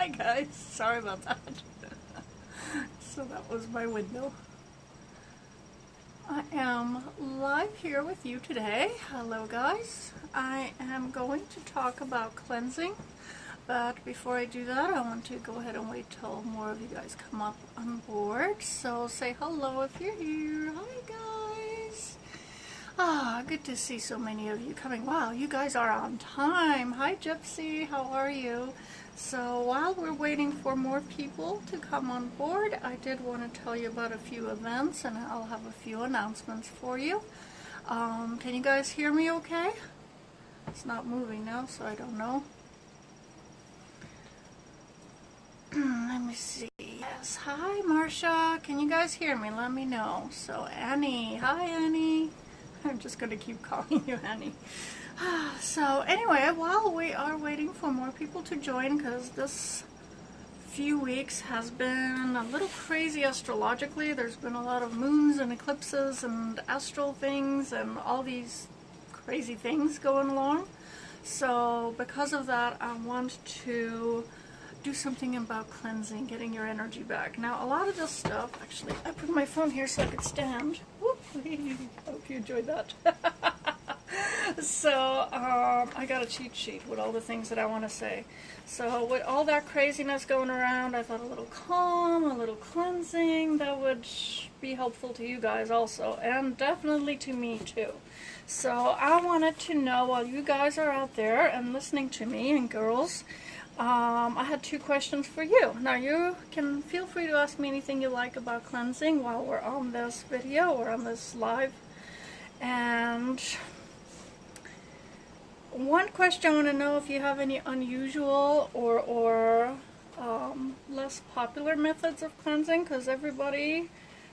Hi guys, sorry about that. So that was my window. I am live here with you today. Hello guys. I am going to talk about cleansing, but before I do that I want to go ahead and wait till more of you guys come up on board. So say hello if you're here. Hi guys. Good to see so many of you coming. Wow, you guys are on time. Hi Gypsy, how are you? So while we're waiting for more people to come on board, I did want to tell you about a few events, and I'll have a few announcements for you. Can you guys hear me okay? It's not moving now, so I don't know. Let me see. Yes, hi Marcia. Can you guys hear me? Let me know. So Annie, hi Annie. I'm just going to keep calling you Annie. So anyway, while we are waiting for more people to join, because this few weeks has been a little crazy astrologically. There's been a lot of moons and eclipses and astral things and all these crazy things going along. So because of that, I want to do something about cleansing, getting your energy back. Now, a lot of this stuff, actually, I put my phone here so I could stand. Whoop, hope you enjoyed that. So, I got a cheat sheet with all the things that I want to say. So, with all that craziness going around, I thought a little calm, a little cleansing, that would be helpful to you guys also, and definitely to me too. So, I wanted to know, while you guys are out there and listening to me, and girls, I had two questions for you. Now, you can feel free to ask me anything you like about cleansing while we're on this video or on this live. And one question I want to know if you have any unusual or less popular methods of cleansing, because everybody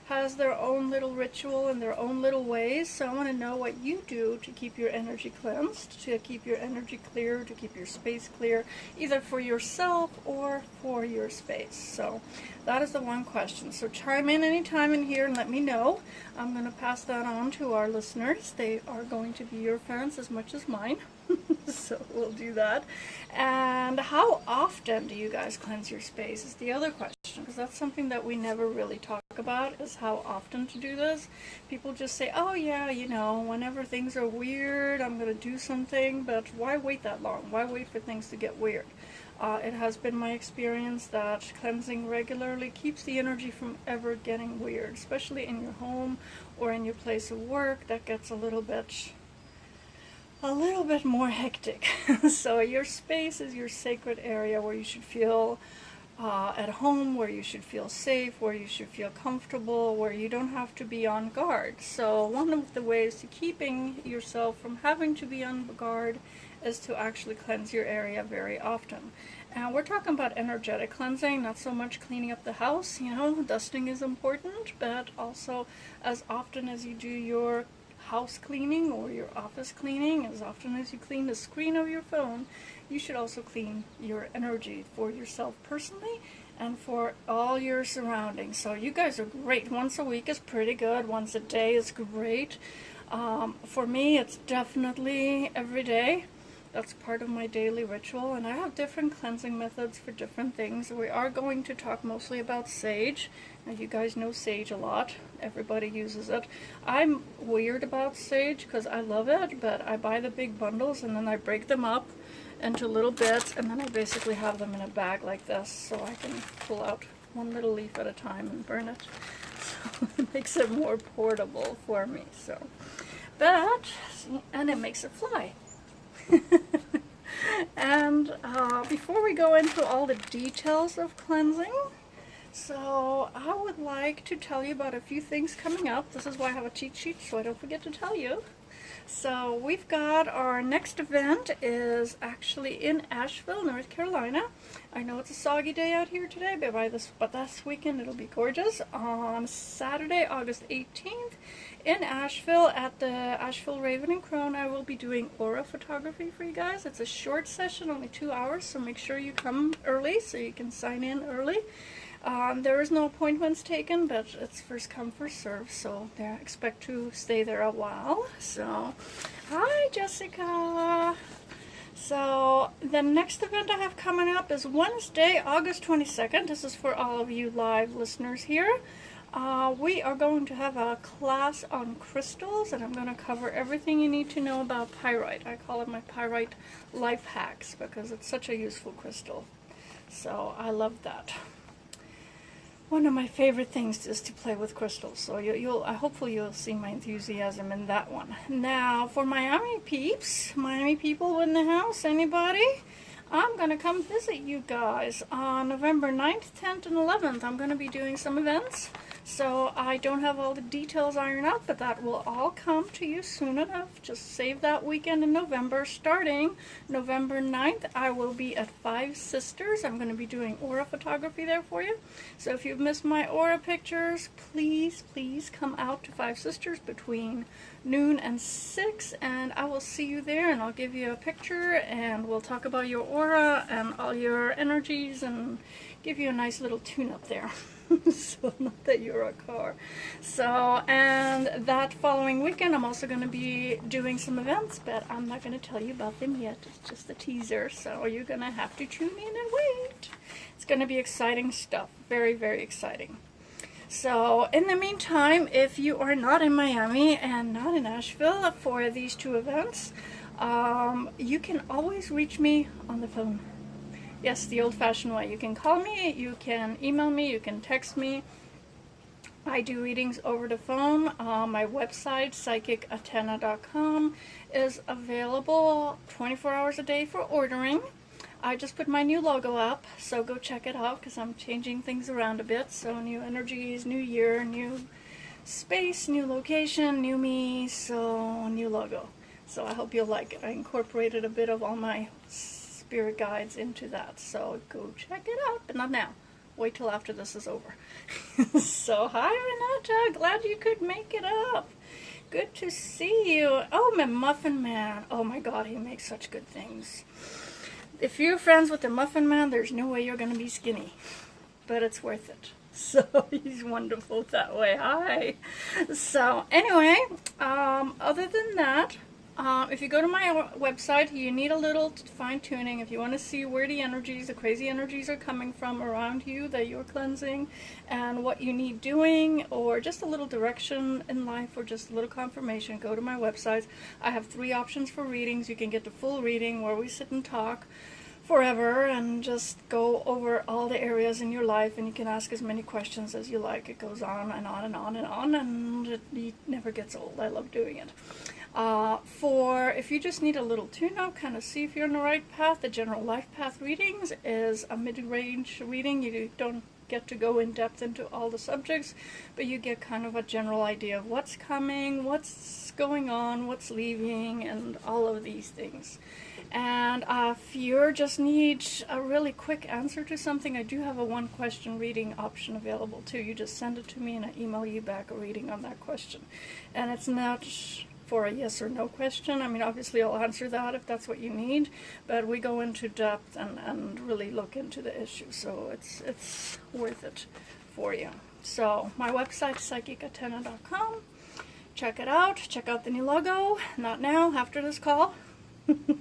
has their own little ritual and their own little ways. So I want to know what you do to keep your energy cleansed, to keep your energy clear, to keep your space clear, either for yourself or for your space. So that is the one question. So chime in anytime in here and let me know. I'm going to pass that on to our listeners. They are going to be your fans as much as mine. So we'll do that. And how often do you guys cleanse your space is the other question, because that's something that we never really talk about, is how often to do this. People just say, oh yeah, you know, whenever things are weird, I'm going to do something, but why wait that long? Why wait for things to get weird? It has been my experience that cleansing regularly keeps the energy from ever getting weird, especially in your home or in your place of work. That gets a little bit more hectic. So your space is your sacred area where you should feel at home, where you should feel safe, where you should feel comfortable, where you don't have to be on guard. So one of the ways to keeping yourself from having to be on guard is to actually cleanse your area very often. And we're talking about energetic cleansing, not so much cleaning up the house. You know, dusting is important, but also as often as you do your house cleaning or your office cleaning, as often as you clean the screen of your phone, you should also clean your energy for yourself personally and for all your surroundings. So you guys are great. Once a week is pretty good. Once a day is great. For me, it's definitely every day. That's part of my daily ritual, and I have different cleansing methods for different things. We are going to talk mostly about sage. Now, you guys know sage a lot. Everybody uses it. I'm weird about sage because I love it, but I buy the big bundles and then I break them up into little bits, and then I basically have them in a bag like this so I can pull out one little leaf at a time and burn it. So it makes it more portable for me. So, but, see, and it makes it fly. And before we go into all the details of cleansing, so I would like to tell you about a few things coming up. This is why I have a cheat sheet, so I don't forget to tell you. So we've got our next event is actually in Asheville, North Carolina. I know it's a soggy day out here today, but this weekend it'll be gorgeous. On Saturday, August 18th, in Asheville at the Asheville Raven and Crone, I will be doing aura photography for you guys. It's a short session, only 2 hours, so make sure you come early so you can sign in early. There is no appointments taken, but it's first come, first serve, so I expect to stay there a while. So, hi Jessica! So the next event I have coming up is Wednesday, August 22nd. This is for all of you live listeners here. We are going to have a class on crystals, and I'm going to cover everything you need to know about pyrite. I call it my pyrite life hacks because it's such a useful crystal. So I love that. One of my favorite things is to play with crystals, so hopefully you'll see my enthusiasm in that one. Now, for Miami peeps, Miami people in the house, anybody? I'm going to come visit you guys on November 9th, 10th, and 11th. I'm going to be doing some events, so I don't have all the details ironed out, but that will all come to you soon enough. Just save that weekend in November. Starting November 9th, I will be at Five Sisters. I'm going to be doing aura photography there for you. So if you've missed my aura pictures, please come out to Five Sisters between noon and 6, and I will see you there, and I'll give you a picture, and we'll talk about your aura and all your energies and give you a nice little tune-up there. So not that you're a car. So, and that following weekend I'm also going to be doing some events, but I'm not going to tell you about them yet. It's just a teaser, so you're going to have to tune in and wait. It's going to be exciting stuff. Very, very exciting. So, in the meantime, if you are not in Miami and not in Nashville for these two events, you can always reach me on the phone. Yes, the old-fashioned way. You can call me, you can email me, you can text me. I do readings over the phone. My website, psychicatena.com, is available 24 hours a day for ordering. I just put my new logo up, so go check it out because I'm changing things around a bit. So new energies, new year, new space, new location, new me, so new logo. So I hope you'll like it. I incorporated a bit of all my spirit guides into that, so go check it out, but not now. Wait till after this is over. So hi Renata, glad you could make it up. Good to see you. Oh, my Muffin Man. Oh my god, he makes such good things. If you're friends with the Muffin Man, there's no way you're going to be skinny. But it's worth it. So he's wonderful that way. Hi. So anyway, other than that, if you go to my website, you need a little fine-tuning. If you want to see where the energies, the crazy energies are coming from around you that you're cleansing and what you need doing, or just a little direction in life or just a little confirmation, go to my website. I have 3 options for readings. You can get the full reading where we sit and talk forever and just go over all the areas in your life, and you can ask as many questions as you like. It goes on and on and on and on, and it never gets old. I love doing it. For if you just need a little tune-up, kind of see if you're on the right path, the general life path readings is a mid-range reading. You don't get to go in depth into all the subjects, but you get kind of a general idea of what's coming, what's going on, what's leaving, and all of these things. And if you just need a really quick answer to something, I do have a 1-question reading option available too. You just send it to me and I email you back a reading on that question. And it's not for a yes or no question. I mean, obviously I'll answer that if that's what you need, but we go into depth and really look into the issue, so it's worth it for you. So my website, psychicatena.com. Check it out. Check out the new logo. Not now, after this call.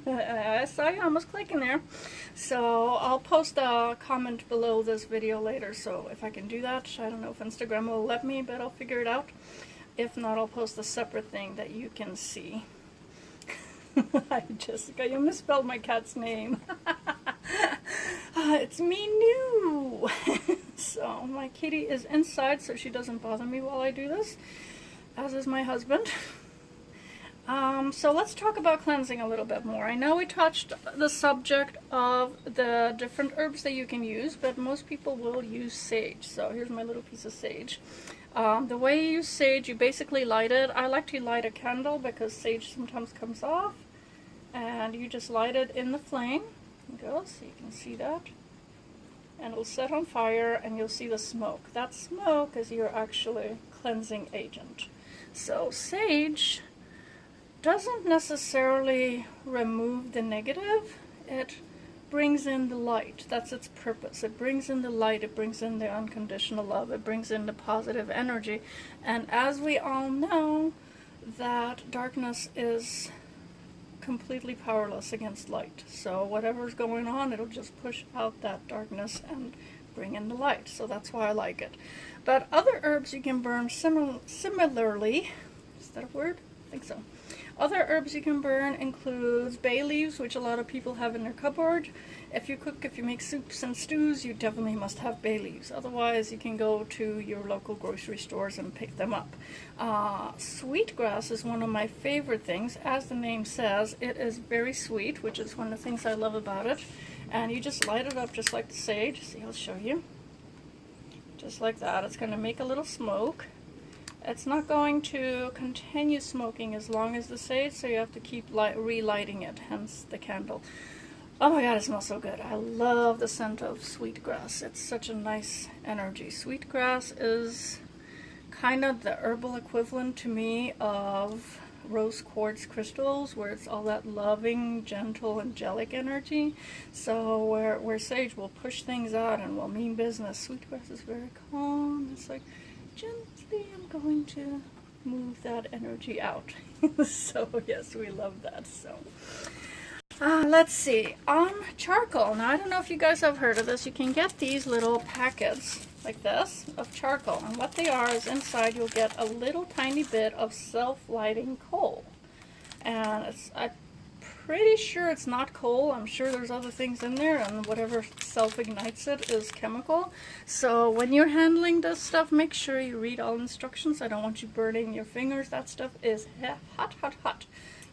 I saw you almost clicking there. So I'll post a comment below this video later, so if I can do that. I don't know if Instagram will let me, but I'll figure it out. If not, I'll post a separate thing that you can see. Hi, Jessica. You misspelled my cat's name. It's me new. So my kitty is inside, so she doesn't bother me while I do this, as is my husband. So let's talk about cleansing a little bit more. I know we touched the subject of the different herbs that you can use, but most people will use sage. So here's my little piece of sage. The way you use sage, you basically light it. I like to light a candle because sage sometimes comes off. And you just light it in the flame. There you go, so you can see that. And it'll set on fire and you'll see the smoke. That smoke is your actually cleansing agent. So sage doesn't necessarily remove the negative. It brings in the light. That's its purpose. It brings in the light. It brings in the unconditional love. It brings in the positive energy. And as we all know, that darkness is completely powerless against light. So whatever's going on, it'll just push out that darkness and bring in the light. So that's why I like it. But other herbs you can burn similarly. Is that a word? I think so. Other herbs you can burn includes bay leaves, which a lot of people have in their cupboard. If you make soups and stews, you definitely must have bay leaves. Otherwise, you can go to your local grocery stores and pick them up. Sweetgrass is one of my favorite things. As the name says, it is very sweet, which is one of the things I love about it. And you just light it up just like the sage. See, I'll show you. Just like that. It's going to make a little smoke. It's not going to continue smoking as long as the sage, so you have to keep relighting it, hence the candle. Oh my god, it smells so good. I love the scent of sweetgrass. It's such a nice energy. Sweetgrass is kind of the herbal equivalent to me of rose quartz crystals, where it's all that loving, gentle, angelic energy. So where sage will push things out and will mean business, sweetgrass is very calm. It's like, gently I'm going to move that energy out. So yes, we love that. So let's see, charcoal. Now I don't know if you guys have heard of this. You can get these little packets like this of charcoal, and what they are is inside you'll get a little tiny bit of self-lighting coal, and I'm pretty sure it's not coal. I'm sure there's other things in there, and whatever self-ignites it is chemical. So when you're handling this stuff, make sure you read all instructions. I don't want you burning your fingers. That stuff is hot, hot, hot.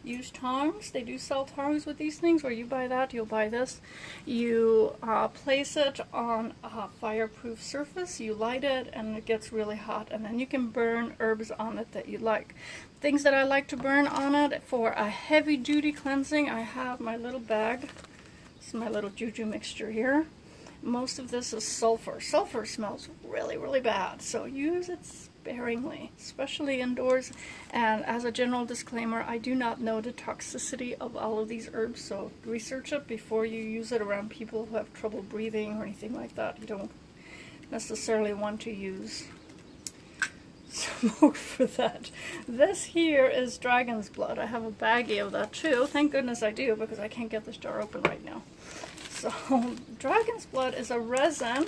Use tongs. They do sell tongs with these things, or you buy that, you'll buy this. You place it on a fireproof surface, you light it, and it gets really hot, and then you can burn herbs on it that you like. Things that I like to burn on it for a heavy duty cleansing, I have my little bag. This is my little juju mixture here. Most of this is sulfur. Sulfur smells really, really bad, so use it sparingly, especially indoors. And as a general disclaimer, I do not know the toxicity of all of these herbs, so research it before you use it around people who have trouble breathing or anything like that. You don't necessarily want to use smoke for that. This here is dragon's blood. I have a baggie of that too. Thank goodness I do, because I can't get this jar open right now. So, dragon's blood is a resin.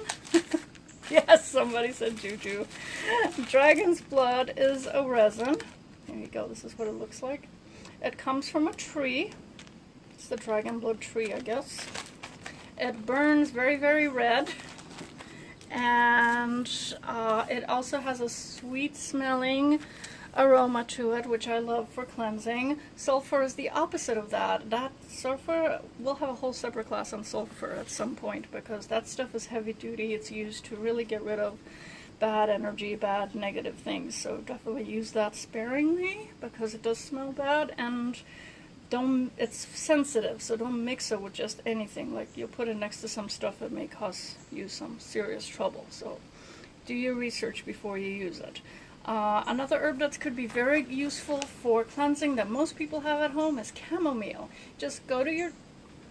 Yes, somebody said juju. Dragon's blood is a resin. There you go, this is what it looks like. It comes from a tree. It's the dragon blood tree, I guess. It burns very, very red. And it also has a sweet smelling aroma to it, which I love for cleansing. Sulfur is the opposite of that. Sulfur, we'll have a whole separate class on sulfur at some point, because that stuff is heavy duty. It's used to really get rid of bad energy, bad negative things. So definitely use that sparingly, because it does smell bad, and it's sensitive, so don't mix it with just anything. Like, you'll put it next to some stuff that may cause you some serious trouble. So do your research before you use it. Another herb that could be very useful for cleansing that most people have at home is chamomile. Just go to your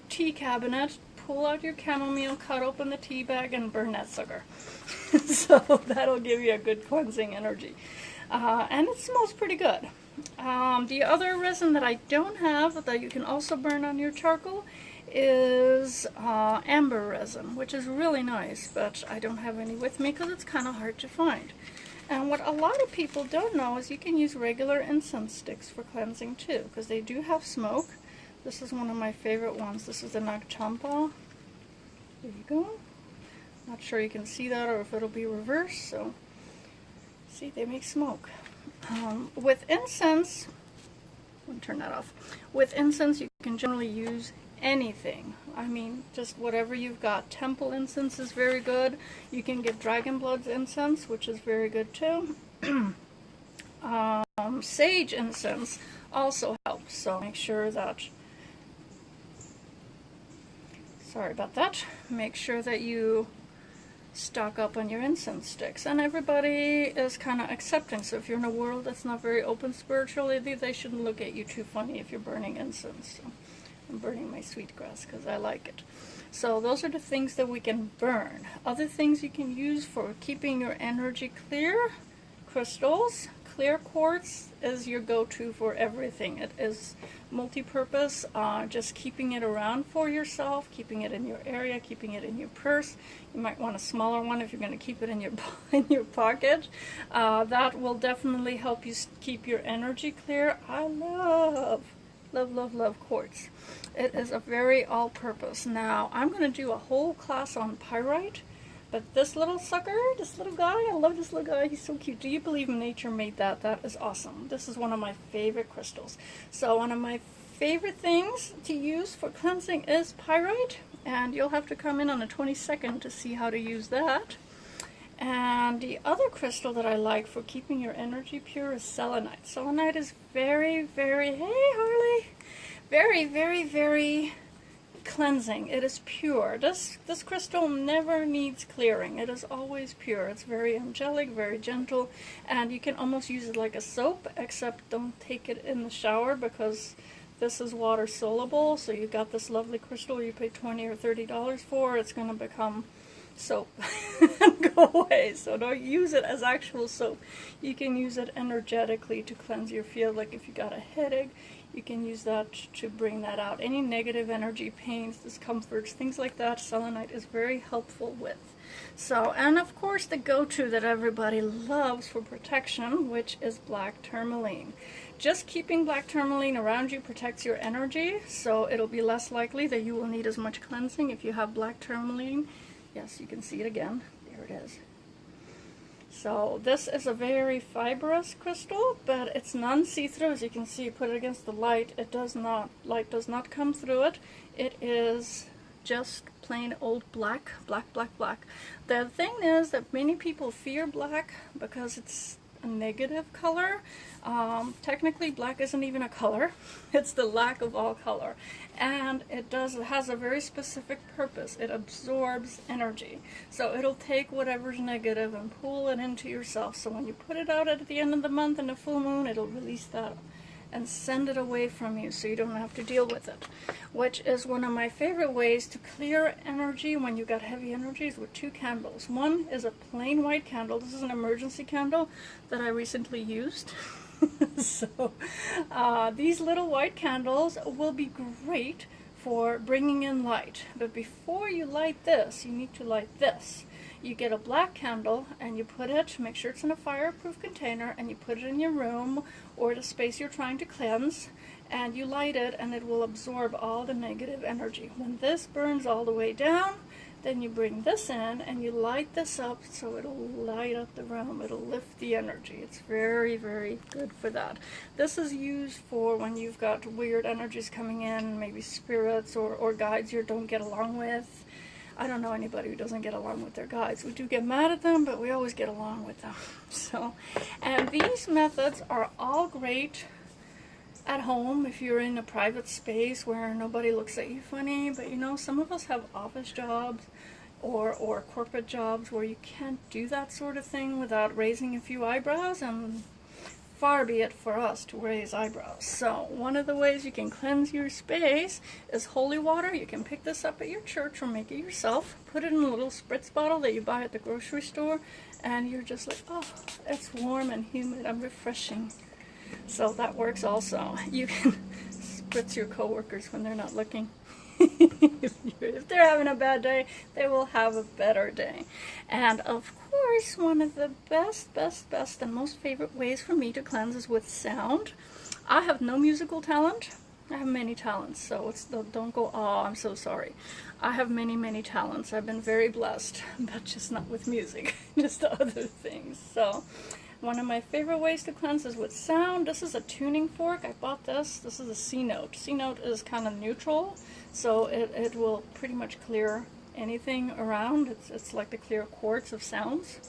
tea cabinet, pull out your chamomile, cut open the tea bag, and burn that sucker. So that'll give you a good cleansing energy. And it smells pretty good. The other resin that I don't have that you can also burn on your charcoal is amber resin, which is really nice, but I don't have any with me because it's kind of hard to find. And what a lot of people don't know is you can use regular incense sticks for cleansing too, because they do have smoke. This is one of my favorite ones. This is the Nagchampa. There you go. Not sure you can see that or if it'll be reversed. So, see, they make smoke. With incense, I'm going to turn that off. With incense, you can generally use anything. I mean, just whatever you've got. Temple incense is very good. You can get dragon blood incense, which is very good too. Sage incense also helps, so make sure that, sorry about that, make sure that you stock up on your incense sticks. And everybody is kind of accepting, so if you're in a world that's not very open spiritually, they shouldn't look at you too funny if you're burning incense. So I'm burning my sweetgrass because I like it. So those are the things that we can burn. Other things you can use for keeping your energy clear: crystals, clear quartz is your go-to for everything. It is multi-purpose, just keeping it around for yourself, keeping it in your area, keeping it in your purse. You might want a smaller one if you're going to keep it in your in your pocket. That will definitely help you keep your energy clear. I love, love, love, love quartz. It is a very all-purpose. Now, I'm going to do a whole class on pyrite. But this little sucker, this little guy, I love this little guy. He's so cute. Do you believe nature made that? That is awesome. This is one of my favorite crystals. So one of my favorite things to use for cleansing is pyrite. And you'll have to come in on the 22nd to see how to use that. And the other crystal that I like for keeping your energy pure is selenite. Selenite is very, very, hey Harley, very, very, very cleansing. It is pure. This crystal never needs clearing. It is always pure. It's very angelic, very gentle, and you can almost use it like a soap, except don't take it in the shower because this is water soluble. So you got this lovely crystal you pay $20 or $30 for, it's going to become soap and go away. So don't use it as actual soap. You can use it energetically to cleanse your field. Like if you got a headache, you can use that to bring that out. Any negative energy, pains, discomforts, things like that, selenite is very helpful with. So, and of course the go-to that everybody loves for protection, which is black tourmaline. Just keeping black tourmaline around you protects your energy, so it'll be less likely that you will need as much cleansing if you have black tourmaline. Yes, you can see it again. There it is. So this is a very fibrous crystal, but it's non-see-through. As you can see, put it against the light. Light does not come through it. It is just plain old black, black, black, black. The thing is that many people fear black because it's a negative color. Technically, black isn't even a color. It's the lack of all color. And it has a very specific purpose. It absorbs energy. So it'll take whatever's negative and pull it into yourself. So when you put it out at the end of the month in a full moon, it'll release that and send it away from you so you don't have to deal with it. Which is one of my favorite ways to clear energy when you got heavy energies, with 2 candles. One is a plain white candle. This is an emergency candle that I recently used. So these little white candles will be great for bringing in light. But before you light this, you need to light this. You get a black candle and you put it, make sure it's in a fireproof container, and you put it in your room or the space you're trying to cleanse, and you light it, and it will absorb all the negative energy. When this burns all the way down, then you bring this in and you light this up so it'll light up the room. It'll lift the energy. It's very, very good for that. This is used for when you've got weird energies coming in, maybe spirits or guides you don't get along with. I don't know anybody who doesn't get along with their guides. We do get mad at them, but we always get along with them. So, and these methods are all great at home if you're in a private space where nobody looks at you funny. But you know, some of us have office jobs or corporate jobs where you can't do that sort of thing without raising a few eyebrows, and far be it for us to raise eyebrows. So one of the ways you can cleanse your space is holy water. You can pick this up at your church or make it yourself. Put it in a little spritz bottle that you buy at the grocery store, and you're just like, oh, it's warm and humid and refreshing. So that works also. You can spritz your coworkers when they're not looking. If they're having a bad day, they will have a better day. And of course, one of the best and most favorite ways for me to cleanse is with sound. I have no musical talent. I have many talents, so don't go, oh, I'm so sorry. I have many talents. I've been very blessed, but just not with music, just other things. So one of my favorite ways to cleanse is with sound. This is a tuning fork. I bought this. This is a C note. C note is kind of neutral, so it will pretty much clear anything around. It's like the clear quartz of sounds.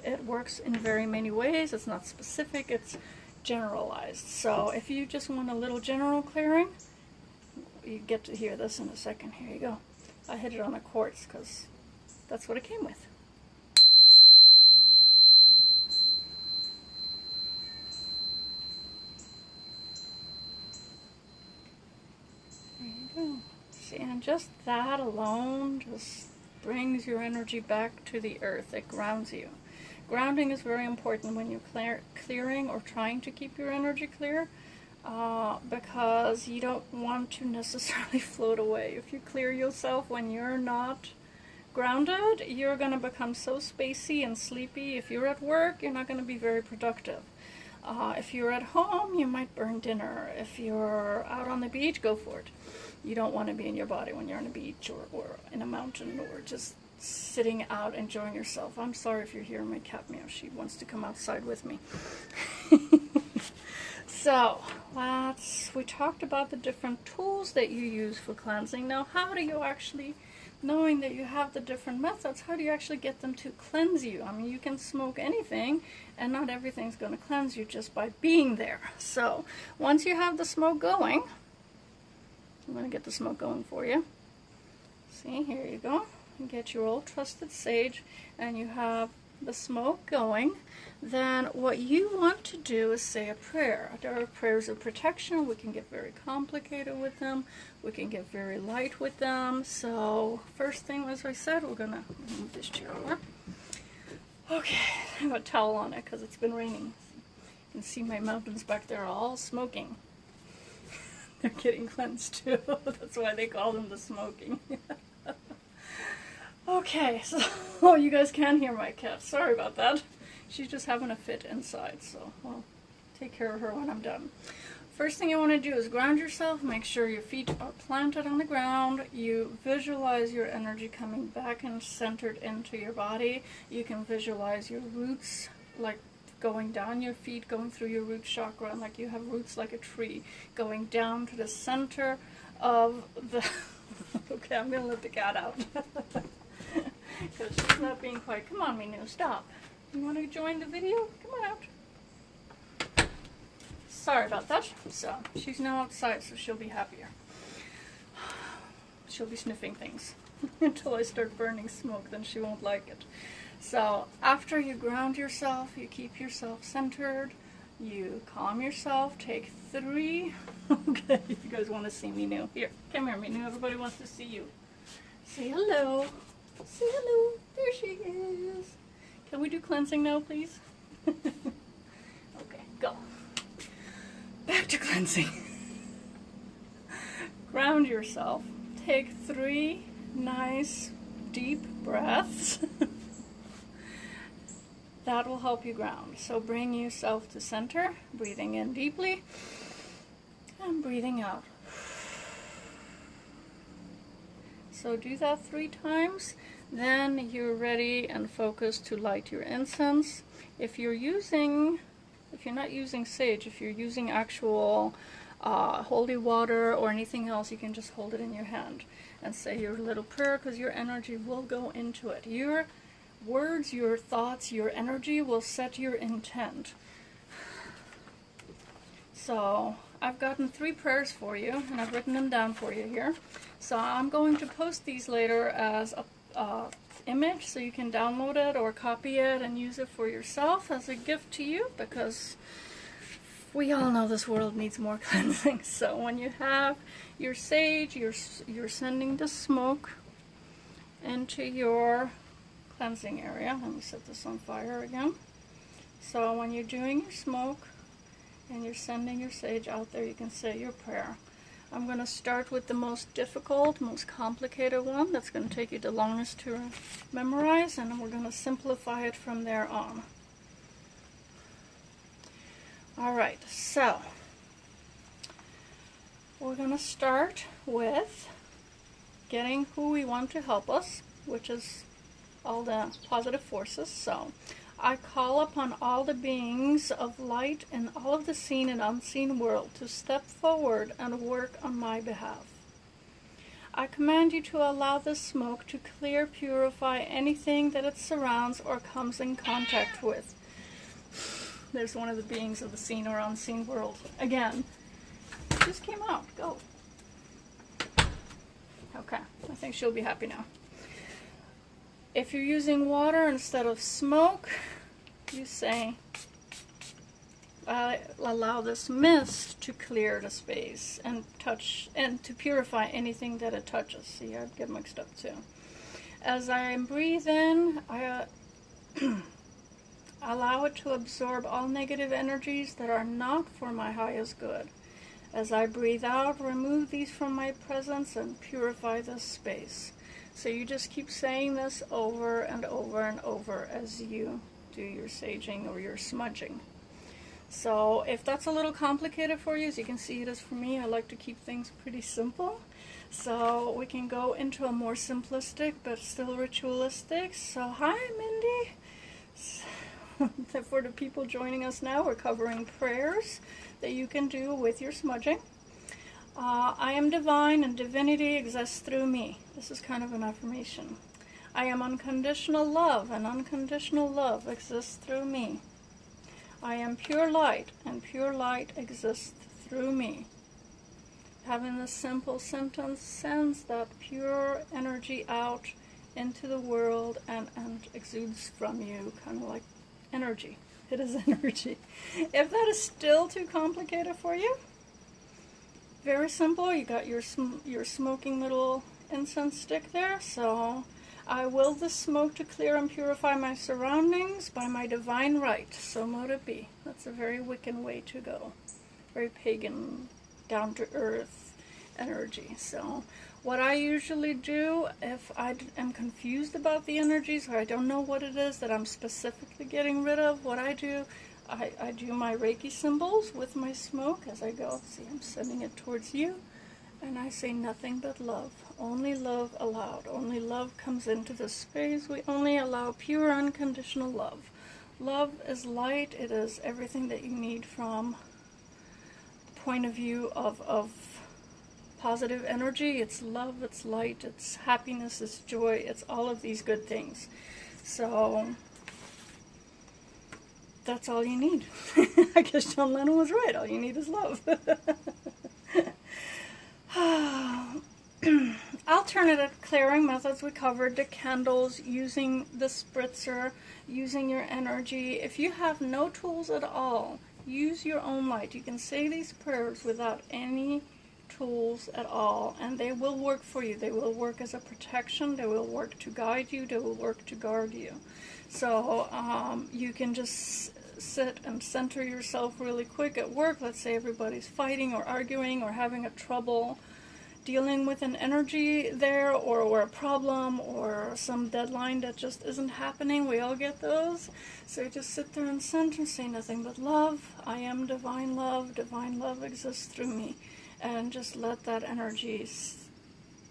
It works in very many ways. It's not specific. It's generalized. So if you just want a little general clearing, you get to hear this in a second. Here you go. I hit it on a quartz because that's what it came with. There you go. See, and just that alone just brings your energy back to the earth. It grounds you. Grounding is very important when you're clearing or trying to keep your energy clear, because you don't want to necessarily float away. If you clear yourself when you're not grounded, you're going to become so spacey and sleepy. If you're at work, you're not going to be very productive. If you're at home, you might burn dinner. If you're out on the beach, go for it. You don't want to be in your body when you're on a beach or in a mountain or just sitting out enjoying yourself. I'm sorry if you're hearing my cat meow. She wants to come outside with me. So, we talked about the different tools that you use for cleansing. Now, how do you actually, knowing that you have the different methods, how do you actually get them to cleanse you? I mean, you can smoke anything, and not everything's going to cleanse you just by being there. So, once you have the smoke going, I'm going to get the smoke going for you. See, here you go. You get your old trusted sage, and you have the smoke going. Then what you want to do is say a prayer. There are prayers of protection. We can get very complicated with them. We can get very light with them. So first thing, as I said, we're going to move this chair over. Okay, I have a towel on it because it's been raining. You can see my mountains back there all smoking. They're getting cleansed too. That's why they call them the smoking. Okay, so you guys can hear my cat. Sorry about that. She's just having a fit inside, so I'll take care of her when I'm done. First thing you want to do is ground yourself. Make sure your feet are planted on the ground. You visualize your energy coming back and centered into your body. You can visualize your roots like going down your feet, going through your root chakra, and like you have roots like a tree, going down to the center of the... Okay, I'm going to let the cat out. Because she's not being quiet. Come on, Minu, stop. You want to join the video? Come on out. Sorry about that. So, she's now outside, so she'll be happier. She'll be sniffing things. Until I start burning smoke, then she won't like it. So, after you ground yourself, you keep yourself centered, you calm yourself, take 3. Okay, you guys want to see Minu. Here, come here, Minu. Everybody wants to see you. Say hello. Say hello. There she is. Can we do cleansing now, please? Okay, go. Back to cleansing. Ground yourself. Take 3 nice, deep breaths. That will help you ground. So bring yourself to center, breathing in deeply, and breathing out. So do that 3 times. Then you're ready and focused to light your incense. If you're not using sage, if you're using actual holy water or anything else, you can just hold it in your hand and say your little prayer, because your energy will go into it. Your words, your thoughts, your energy will set your intent. So I've gotten 3 prayers for you, and I've written them down for you here. So I'm going to post these later as a image, so you can download it or copy it and use it for yourself as a gift to you, because we all know this world needs more cleansing. So when you have your sage, you're sending the smoke into your cleansing area. Let me set this on fire again. So when you're doing your smoke and you're sending your sage out there, you can say your prayer. I'm going to start with the most difficult, most complicated one. That's going to take you the longest to memorize, and then we're going to simplify it from there on. Alright, so we're going to start with getting who we want to help us, which is all the positive forces. So I call upon all the beings of light in all of the seen and unseen world to step forward and work on my behalf. I command you to allow this smoke to clear, purify anything that it surrounds or comes in contact with. There's one of the beings of the seen or unseen world. Again, it just came out. Go. Okay, I think she'll be happy now. If you're using water instead of smoke, you say, allow this mist to clear the space and to purify anything that it touches. See, I get mixed up too. As I breathe in, Allow it to absorb all negative energies that are not for my highest good. As I breathe out, remove these from my presence and purify this space. So you just keep saying this over and over and over as you do your saging or your smudging. So if that's a little complicated for you, as you can see it is for me, I like to keep things pretty simple. So we can go into a more simplistic but still ritualistic. So hi Mindy. For the people joining us now, we're covering prayers that you can do with your smudging. I am divine and divinity exists through me. This is kind of an affirmation. I am unconditional love and unconditional love exists through me. I am pure light and pure light exists through me. Having this simple sentence sends that pure energy out into the world and exudes from you, kind of like energy. It is energy. If that is still too complicated for you, very simple. You got your smoking little incense stick there. So I will this smoke to clear and purify my surroundings by my divine right. So mote it be. That's a very Wiccan way to go. Very pagan, down to earth energy. So what I usually do if I am confused about the energies or I don't know what it is that I'm specifically getting rid of, what I do, I do my Reiki symbols with my smoke as I go. See, I'm sending it towards you. And I say nothing but love. Only love allowed. Only love comes into this space. We only allow pure, unconditional love. Love is light. It is everything that you need from the point of view of positive energy. It's love, it's light, it's happiness, it's joy, it's all of these good things. So that's all you need. I guess John Lennon was right. All you need is love. Alternative clearing methods we covered, the candles, using the spritzer, using your energy. If you have no tools at all, use your own light. You can say these prayers without any tools at all, and they will work for you. They will work as a protection. They will work to guide you. They will work to guard you. So you can just sit and center yourself really quick at work. Let's say everybody's fighting or arguing or having a trouble dealing with an energy there, or a problem or some deadline that just isn't happening. We all get those. So you just sit there and center, say nothing but love. I am divine love. Divine love exists through me. And just let that energy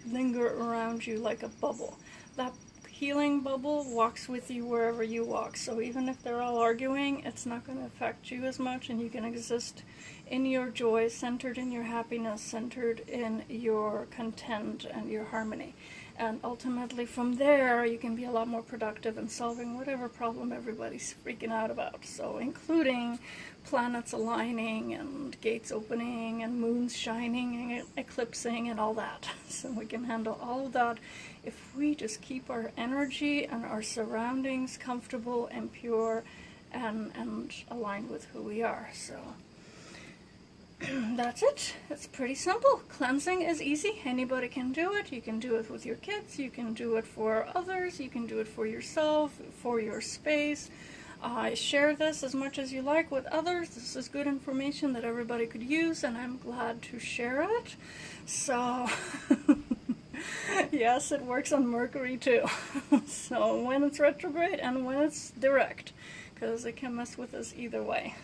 linger around you like a bubble. That healing bubble walks with you wherever you walk. So even if they're all arguing, it's not going to affect you as much, and you can exist in your joy, centered in your happiness, centered in your content and your harmony. And ultimately from there, you can be a lot more productive in solving whatever problem everybody's freaking out about. So including planets aligning and gates opening and moons shining and eclipsing and all that. So we can handle all of that if we just keep our energy and our surroundings comfortable and pure and aligned with who we are. So that's it. It's pretty simple. Cleansing is easy. Anybody can do it. You can do it with your kids. You can do it for others. You can do it for yourself, for your space. Share this as much as you like with others. This is good information that everybody could use, and I'm glad to share it. So, yes, it works on Mercury too. So when it's retrograde and when it's direct, because it can mess with us either way.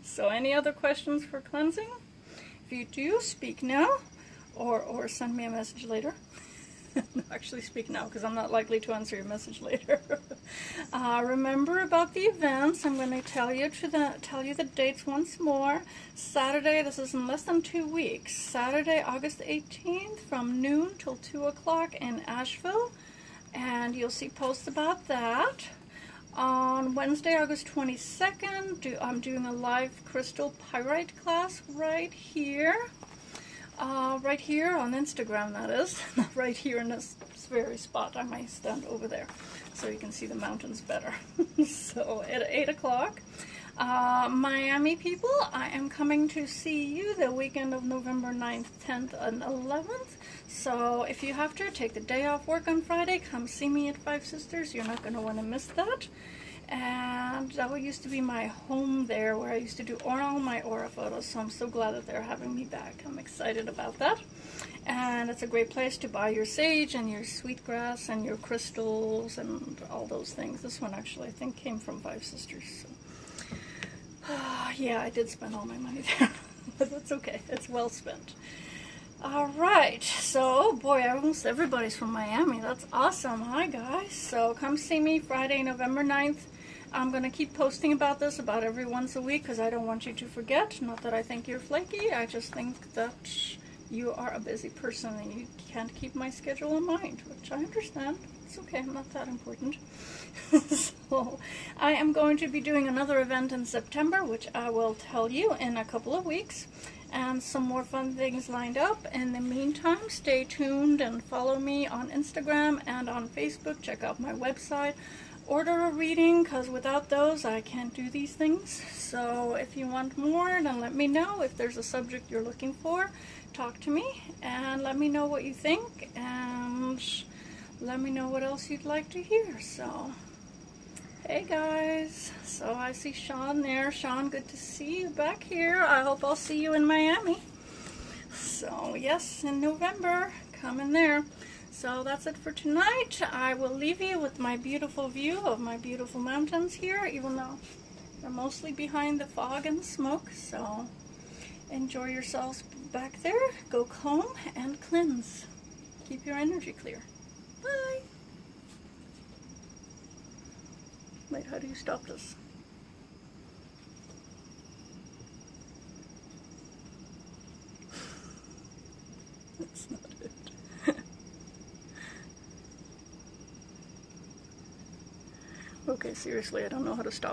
So any other questions for cleansing? If you do, speak now or send me a message later. No, actually speak now, because I'm not likely to answer your message later. Remember about the events. I'm going to tell you the dates once more. Saturday, this is in less than 2 weeks. Saturday, August 18th from noon till 2 o'clock in Asheville. And you'll see posts about that. On Wednesday, August 22nd, I'm doing a live crystal pyrite class right here. Right here on Instagram, that is. Not right here in this very spot. I might stand over there so you can see the mountains better. So at 8 o'clock. Miami people, I am coming to see you the weekend of November 9th, 10th, and 11th. So if you have to take the day off work on Friday, come see me at Five Sisters. You're not going to want to miss that. and that used to be my home there, where I used to do all my aura photos, so I'm so glad that they're having me back. I'm excited about that. And it's a great place to buy your sage and your sweetgrass and your crystals and all those things. This one actually I think came from Five Sisters. So. Yeah, I did spend all my money there, but that's okay. It's well spent. Alright, so, oh boy, almost everybody's from Miami. That's awesome. Hi, guys. So, come see me Friday, November 9th. I'm going to keep posting about this about every once a week because I don't want you to forget. Not that I think you're flaky. I just think that you are a busy person and you can't keep my schedule in mind, which I understand. It's okay. I'm not that important. So, I am going to be doing another event in September, which I will tell you in a couple of weeks. And some more fun things lined up. In the meantime, stay tuned and follow me on Instagram and on Facebook. Check out my website. Order a reading, because without those I can't do these things. So if you want more, then let me know. If there's a subject you're looking for, talk to me and let me know what you think, and let me know what else you'd like to hear. So hey guys, so I see Sean there. Sean, good to see you back here. I hope I'll see you in Miami. So yes, in November, come in there. So that's it for tonight. I will leave you with my beautiful view of my beautiful mountains here, even though they're mostly behind the fog and the smoke. So enjoy yourselves back there. Go comb and cleanse. Keep your energy clear. Bye. Wait, how do you stop this? That's not it. Okay, seriously, I don't know how to stop.